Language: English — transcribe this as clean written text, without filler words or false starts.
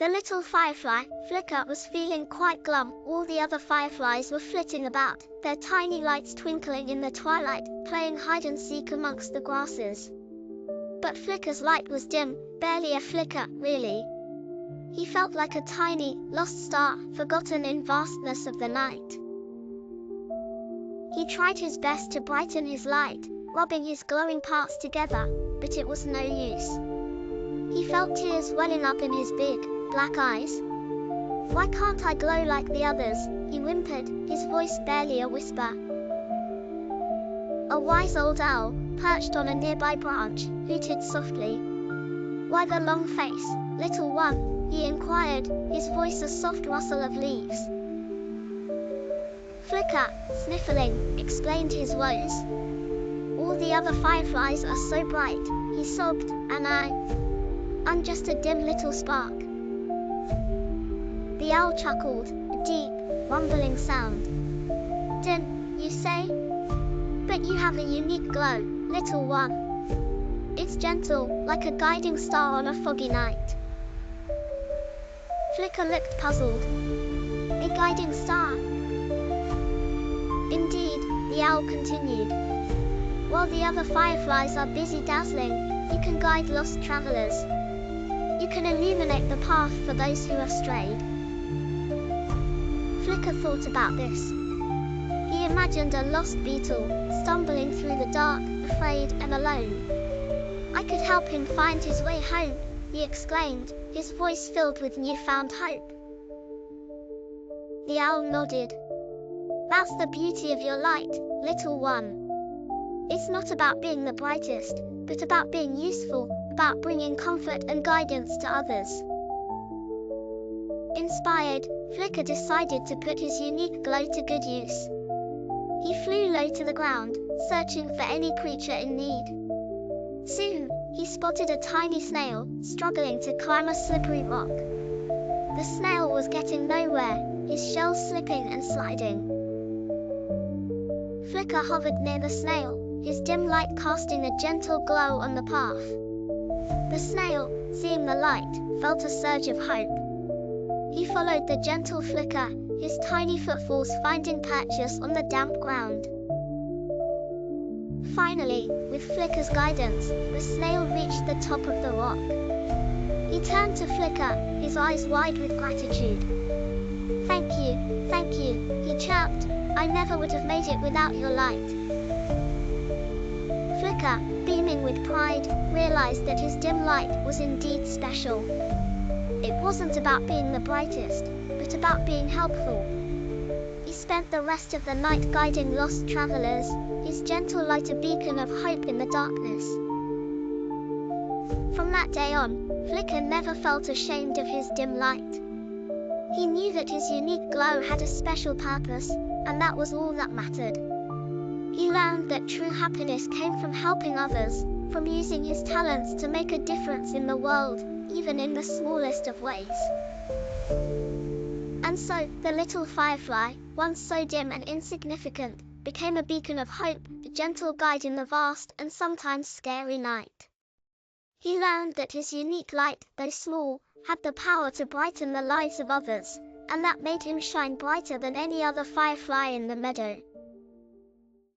The little firefly, Flicker, was feeling quite glum. All the other fireflies were flitting about, their tiny lights twinkling in the twilight, playing hide-and-seek amongst the grasses. But Flicker's light was dim, barely a flicker, really. He felt like a tiny, lost star, forgotten in vastness of the night. He tried his best to brighten his light, rubbing his glowing parts together, but it was no use. He felt tears welling up in his big, black eyes. "Why can't I glow like the others?" he whimpered, his voice barely a whisper. A wise old owl, perched on a nearby branch, hooted softly. "Why the long face, little one?" he inquired, his voice a soft rustle of leaves. "Flicker, sniffling," explained his woes. "All the other fireflies are so bright," he sobbed, "and I'm just a dim little spark." The owl chuckled, a deep, rumbling sound. "Dim, you say? But you have a unique glow, little one. It's gentle, like a guiding star on a foggy night." Flicker looked puzzled. "A guiding star?" "Indeed," the owl continued. "While the other fireflies are busy dazzling, you can guide lost travelers. You can illuminate the path for those who have strayed." Flicker thought about this. He imagined a lost beetle, stumbling through the dark, afraid and alone. "I could help him find his way home," he exclaimed, his voice filled with newfound hope. The owl nodded. "That's the beauty of your light, little one. It's not about being the brightest, but about being useful, about bringing comfort and guidance to others." Inspired, Flicker decided to put his unique glow to good use. He flew low to the ground, searching for any creature in need. Soon, he spotted a tiny snail, struggling to climb a slippery rock. The snail was getting nowhere, his shell slipping and sliding. Flicker hovered near the snail, his dim light casting a gentle glow on the path. The snail, seeing the light, felt a surge of hope. He followed the gentle flicker, his tiny footfalls finding purchase on the damp ground. Finally, with Flicker's guidance, the snail reached the top of the rock. He turned to Flicker, his eyes wide with gratitude. Thank you," he chirped. "I never would have made it without your light." Flicker, beaming with pride, realized that his dim light was indeed special. It wasn't about being the brightest, but about being helpful. He spent the rest of the night guiding lost travelers, his gentle light a beacon of hope in the darkness. From that day on, Flicker never felt ashamed of his dim light. He knew that his unique glow had a special purpose, and that was all that mattered. He learned that true happiness came from helping others, from using his talents to make a difference in the world, even in the smallest of ways. And so, the little firefly, once so dim and insignificant, became a beacon of hope, a gentle guide in the vast and sometimes scary night. He learned that his unique light, though small, had the power to brighten the lives of others, and that made him shine brighter than any other firefly in the meadow.